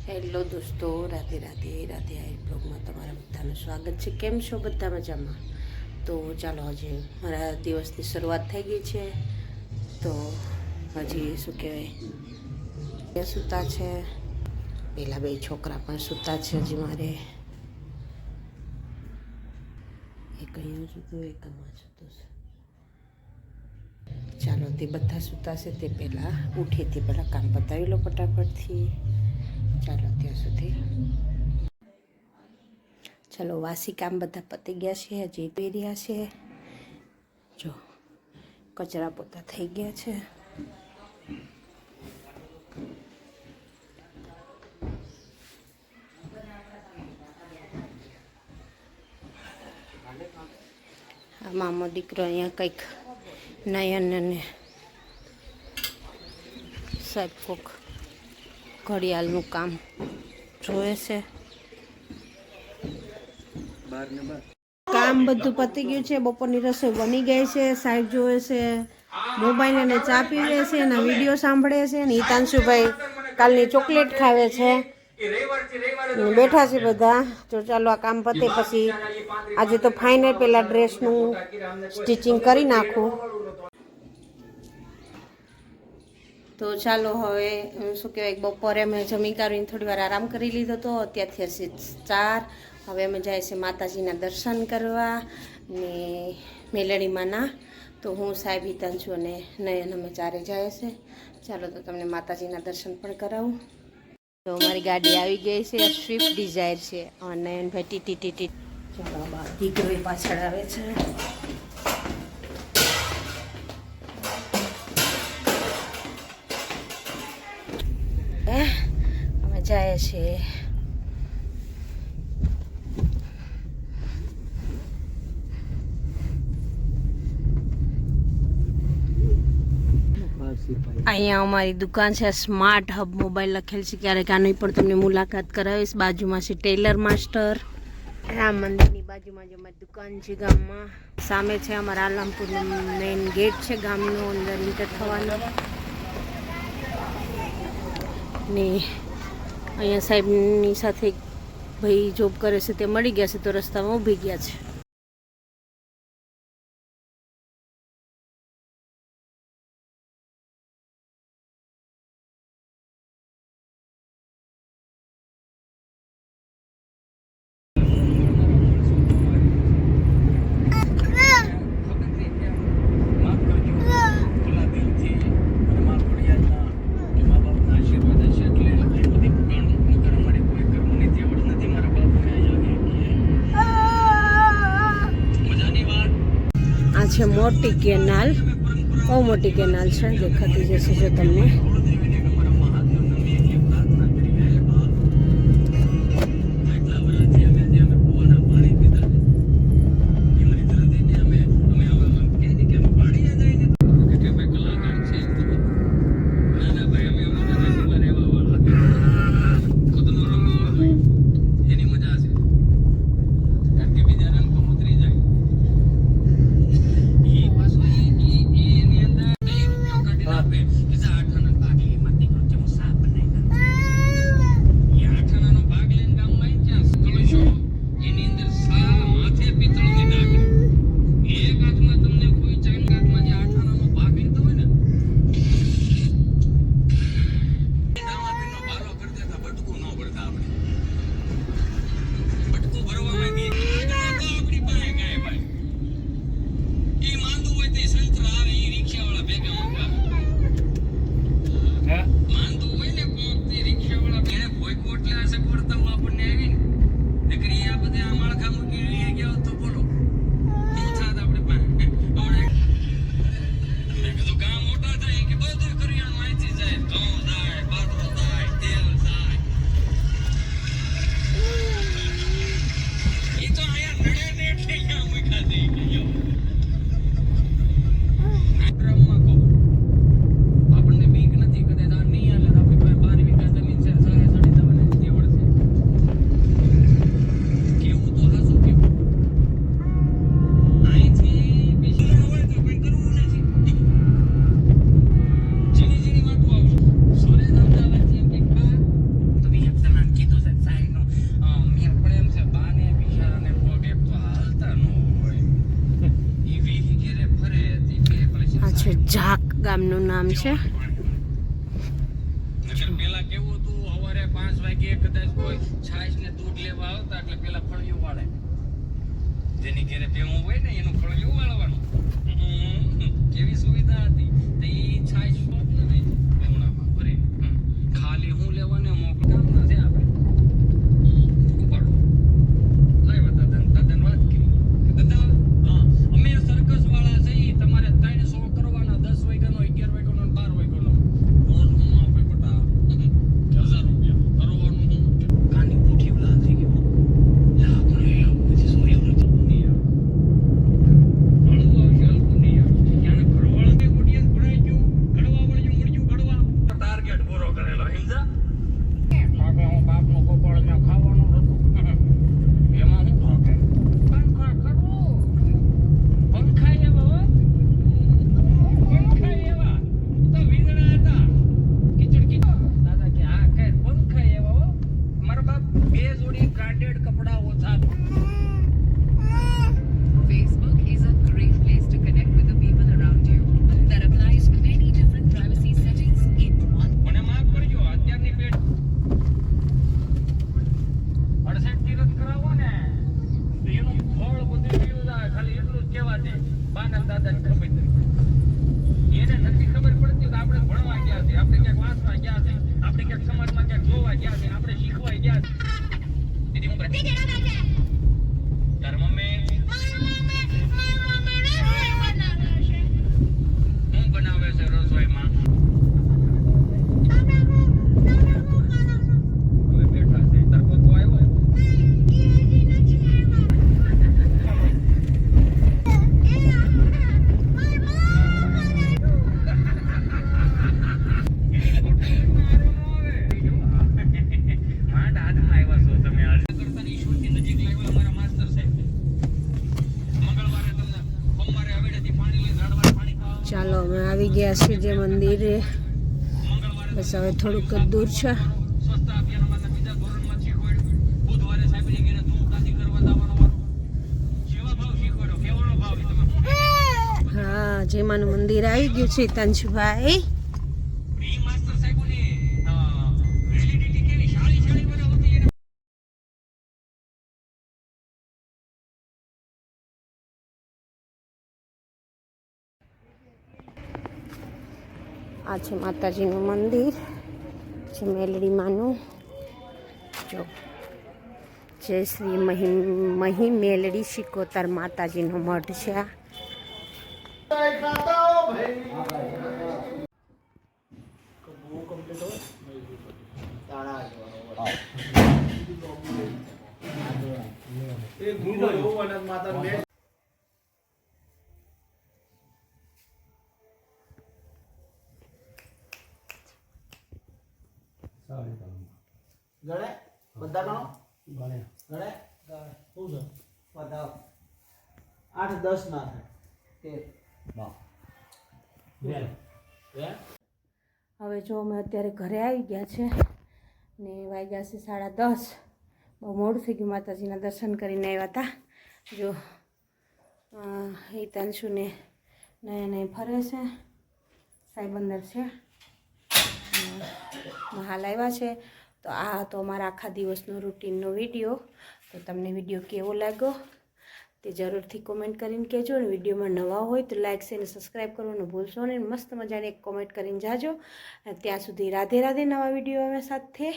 Hello દોસ્તો, રાધે રાધે રાધે આઈ બ્લોગમાં તમારા બધાનું સ્વાગત છે. કેમ છો બધા? મજામાં? તો ચાલો, હજી મારા દિવસની શરૂઆત થઈ ગઈ છે. તો હજી શું કહેવાય, સૂતા છે. પેલા બે છોકરા પણ સૂતા છે. હજી મારે એક અહીંયા સૂતું, એક આમાં સૂતું છે. ચાલો, તે બધા સૂતા છે તે પહેલાં ઉઠી તે પહેલાં કામ પતાવી લો ફટાફટથી. ચાલો ત્યાં સુધી ચાલો, વાસી કામ બધા પતી ગયા છે. હજી પહેર્યા છે. જો કચરા પોતા થઈ ગયા છે. આ મામો દીકરો અહીંયા કંઈક નયન અને સાહેબ કોક ઘડિયાળનું કામ જોવે છે. કામ બધું પતી ગયું છે. બપોરની રસોઈ બની ગઈ છે. સાહેબ જોવે છે મોબાઈલ અને ચા પીવે છે અને વિડીયો સાંભળે છે. અને હિતાંશુભાઈ કાલની ચોકલેટ ખાવે છે. બેઠા છે બધા. તો ચાલો, આ કામ પતે પછી આજે તો ફાઇનલ પેલા ડ્રેસનું સ્ટિચિંગ કરી નાખું. તો ચાલો, હવે શું કહેવાય, બપોરે અમે જમી કરીને થોડી વાર આરામ કરી લીધો હતો. અત્યારથી હશે 4. હવે અમે જાય છે માતાજીના દર્શન કરવા ને મેલડીમાંના. તો હું, સાહેબ, હિતાંશુ અને નયન અમે ચારે જાય છે. ચાલો, તો તમને માતાજીના દર્શન પણ કરાવું. તો મારી ગાડી આવી ગઈ છે. સ્વિફ્ટ ડિઝાયર છે. અને નયનભાઈ ટી. ચાલો, બા દીકરો પાછળ આવે છે. અમે જાય છીએ. અહીંયા અમારી દુકાન છે. સ્માર્ટ હબ મોબાઈલ લખેલ છે. ક્યારેક આની પણ તમને મુલાકાત કરાવીશ. બાજુમાં છે ટેલર માસ્ટર. રામ મંદિરની બાજુમાં જ અમારી દુકાન છે ગામમાં. સામે છે અમારા આલમપુરનો મેઇન ગેટ છે ગામનો, અંદર એન્ટર થવાનો. ને અહીંયા સાહેબની સાથે ભાઈ જોબ કરે છે તે મળી ગયા છે, તો રસ્તામાં ઊભી ગયા છે. છે મોટી કેનાલ, બહુ મોટી કેનાલ છે, દેખાતી જશે જો તમને. ગામનું નામ છે. પેલા કેવું હતું, સવારે 5 વાગે કદાચ કોઈ છાશ ને દૂધ લેવા આવતા એટલે પેલા ફળિયું વાળે, જેની ઘરે ભેવું હોય ને એનું ફળિયું વાળવાનું. કેવી સુવિધા હતી. તો ઈ છાશ ભેવણામાં ભરી ખાલી હું લેવાને મોકલ કામ નથી આપણે ઉપાડો લાવ્યા દાદા વાત કરી કે દાદા અમે સર્કસ વાળા છીએ, તમારે 300 કરવાના, 10 વાગ્યાનો, 11 વાગ્યાનો, 12 વાગ્યાનો. રોજ હું આપે બટા 1000 રૂપિયા કરવાનું. હું કાની પૂઠી બલા થઈ ગયો. આપણે આવું બધી સોયું નથી નહીં આવે. હળવું આવશે, હળવું નહીં આવે. ક્યાંને ઘરવાળા બે ઓડિયન્સ ભરાઈ ગયું, ઘડવા વળ્યું મળ્યું, ઘડવા ટાર્ગેટ પૂરો કરેલો. સમજા હું બાપનો કોપળ મેં ખાવાનું હતું. એમાં હું ભાગે પંખા કરવું, પંખા એવા પંખા એવા તો વીંગણા હતા. કિચડ દાદા કે હા કઈ પંખા એવા મારા બાપ 2 જોડી બ્રાન્ડેડ કપડા ઓછા. Facebook is a great place to connect with the people around you. That applies to many different privacy settings in one. મને માફ કરજો, અત્યારની પેટ 68 થી રદ કરાવો ને તો એનું ફળ બધું પીવું જાય. ખાલી એટલું જ કહેવા દે બાના દાદાને ખબર નથી. એને નથી ખબર પડતી કે આપણે ભણવા ગયા છે, આપણે ક્યાંક વાંચવા ગયા છે, આપણે ક્યાંક સમાજમાં ક્યાંક જોવા ગયા છે, આપણે શીખવા ગયા છે. દીદી હું કરે તાર મમ્મી હું બનાવે છે રસોઈમાં? હવે બેઠા છે. તાર પપ્પો આવ્યો? માંડ હાથમાં આવ્યા છો તમે. આજે કરતા ઈશ્વરની નજીક લાવ્યા અમારા માસ્ટર સાહેબ. મંગળવારે તમને સોમવારે હવેડેથી પાણી લઈને ઝાડવા પાણી ખાવા. ચાલો અમે આવી ગયા છીએ જે મંદિરે. બસ હવે થોડુંક જ દૂર છે. સ્વચ્છતા અભિયાનમાં બીજા ધોરણમાં શીખવાડ્યું. બુધવારે સાહેબની ઘરે તું કાશી કરવા જવાનો વારો. સેવા ભાવ શીખવાડ્યો. કેવાનો ભાવ એ તમે? હા, જેમાનું મંદિર આવી ગયું છે તંજભાઈ. ઈ માસ્ટર સાહેબોની વેલિડિટી કેવી શાળી શાળી વરે હોતી એને. આ છે માતાજીનું મંદિર, છે મેલડી માનું. જો જય શ્રી મહી મેલડી શિકોતર માતાજીનો મઠ છે આ. ગણે બધા ગણો ગણે ગણે શું છે બધા 8 10 ના થાય 13 હવે જો અમે અત્યારે ઘરે આવી ગયા છે ને વાગ્યા છે 10:30. બહુ મોડું થઈ ગયું. માતાજીના દર્શન કરીને આવ્યા હતા. જો એ તંશુને નયે ફરે છે, સાહેબ અંદર છે, હાલ આવ્યા છે. તો આ હતો અમારા આખા દિવસનો રૂટીનનો વિડીયો. તો તમને વિડીયો કેવો લાગ્યો તે જરૂરથી કોમેન્ટ કરીને કહેજો. અને વિડીયોમાં નવા હોય તો લાઇક શેર અને સબસ્ક્રાઈબ કરવાનું ભૂલશો નહીં. મસ્ત મજાની એક કોમેન્ટ કરીને જાજો. ત્યાં સુધી રાધે રાધે. નવા વિડીયો અમે સાથે